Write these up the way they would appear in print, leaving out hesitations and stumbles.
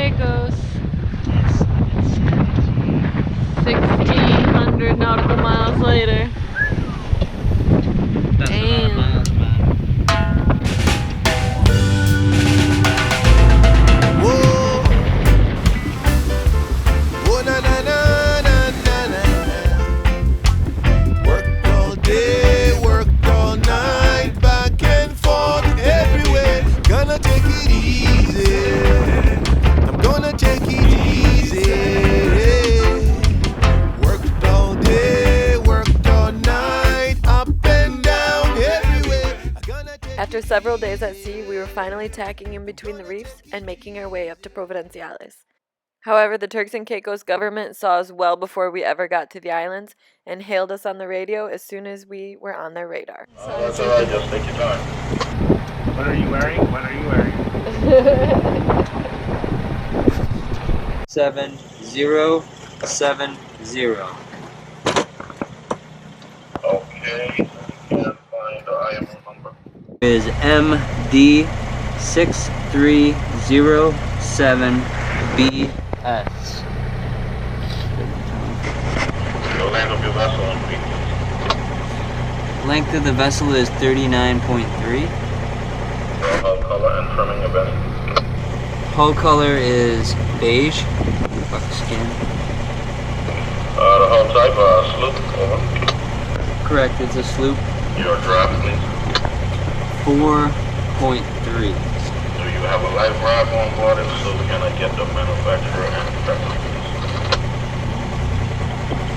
Caicos. 1,600 nautical miles later. That's a lot of Damn. miles, man. Whoa, whoa, na na na na na na. Worked all day, worked all night, back and forth everywhere. Gonna take it easy. I'm gonna take it easy. Worked all day, worked all night, up and down everywhere. After several days at sea, we were finally tacking in between the reefs and making our way up to Providenciales. However, the Turks and Caicos government saw us well before we ever got to the islands and hailed us on the radio as soon as we were on their radar. That's all right, just take your time. What are you wearing? What are you wearing? 7070. Okay, can't find the IMO number. Is MD6307BS. The land of your vessel and reef. Length of the vessel is 39.3. Hull color and trimming event. Hull color is beige, buckskin. The hull type, sloop, over. Correct, it's a sloop. Your draft, please. 4.3. Do you have a life raft on board? If so, can I get the manufacturer and pressure,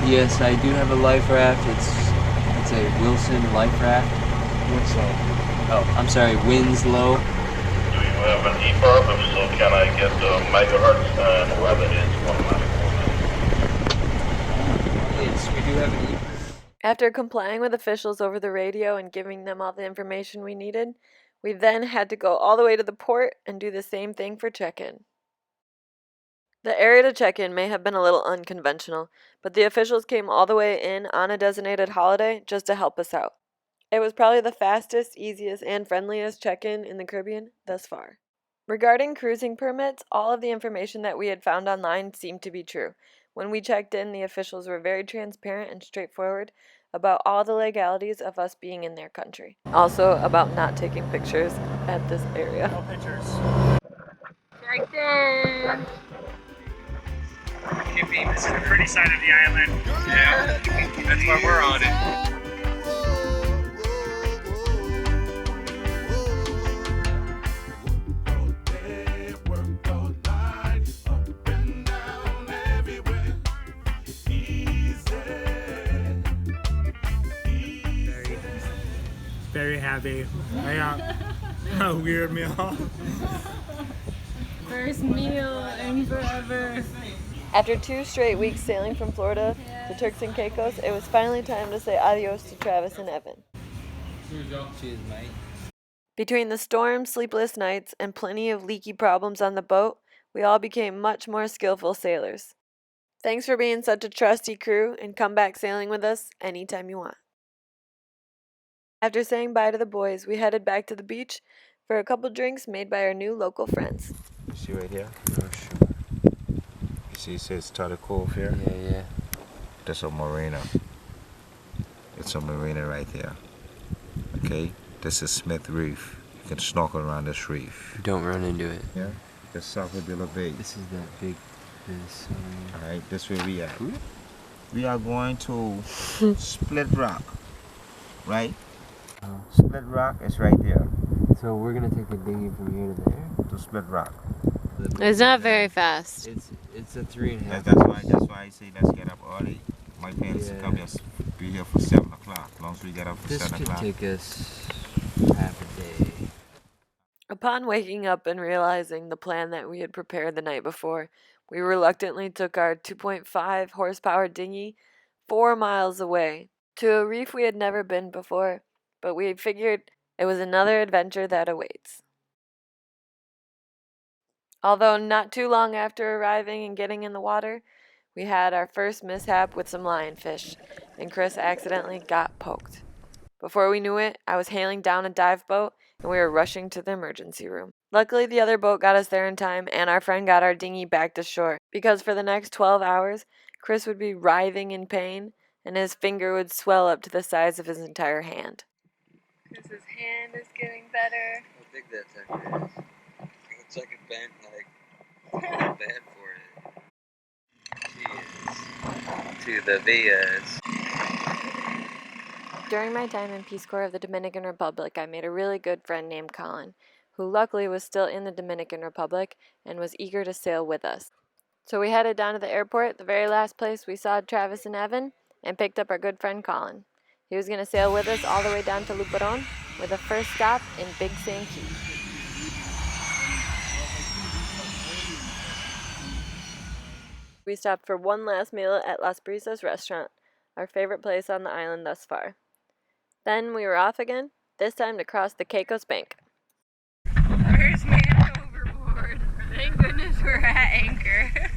please? Yes, I do have a life raft. It's a Wilson life raft. Winslow. Oh, I'm sorry, Winslow. Do you have an EPIRB? If so, can I get the megahertz and whether it's 194? Yes, we do have an E. After complying with officials over the radio and giving them all the information we needed, we then had to go all the way to the port and do the same thing for check-in. The area to check in may have been a little unconventional, but the officials came all the way in on a designated holiday just to help us out. It was probably the fastest, easiest, and friendliest check-in in the Caribbean thus far. Regarding cruising permits, all of the information that we had found online seemed to be true. When we checked in, the officials were very transparent and straightforward about all the legalities of us being in their country. Also about not taking pictures at this area. No pictures. Checked in! This is the pretty side of the island. Yeah, that's why we're on it. Very happy. I got a weird meal. First meal in forever. After 2 straight weeks sailing from Florida to Turks and Caicos, it was finally time to say adios to Travis and Evan. Cheers, mate. Between the storms, sleepless nights, and plenty of leaky problems on the boat, we all became much more skillful sailors. Thanks for being such a trusty crew, and come back sailing with us anytime you want. After saying bye to the boys, we headed back to the beach for a couple drinks made by our new local friends. You see right here? For sure. You see it says Starter Cove here? Yeah. That's a marina. It's a marina right there. Okay? This is Smith Reef. You can snorkel around this reef. Don't run into it. Yeah? That's South of Billa Bay. This is that big. This. Alright, this where we at. We are going to Split Rock. Right? Split Rock is right there. So we're gonna take the dinghy from here to there. To Split Rock. It's not very fast. It's a 3.5. That's why I say let's get up early. My parents come just be here for 7 o'clock. As long as we get up for This 7 could o'clock. take us half a day. Upon waking up and realizing the plan that we had prepared the night before, we reluctantly took our 2.5 horsepower dinghy 4 miles away to a reef we had never been before, but we figured it was another adventure that awaits. Although not too long after arriving and getting in the water, we had our first mishap with some lionfish, and Chris accidentally got poked. Before we knew it, I was hailing down a dive boat, and we were rushing to the emergency room. Luckily, the other boat got us there in time, and our friend got our dinghy back to shore, because for the next 12 hours, Chris would be writhing in pain, and his finger would swell up to the size of his entire hand. Chris's hand is getting better. How big that sucker is. It looks like it bent, like, not bad for it. Cheers to the Villas. During my time in Peace Corps of the Dominican Republic, I made a really good friend named Colin, who luckily was still in the Dominican Republic and was eager to sail with us. So we headed down to the airport, the very last place we saw Travis and Evan, and picked up our good friend Colin. He was going to sail with us all the way down to Luperon, with a first stop in Big Sand Key. We stopped for one last meal at Las Brisas restaurant, our favorite place on the island thus far. Then we were off again, this time to cross the Caicos Bank. First man overboard. Thank goodness we're at anchor.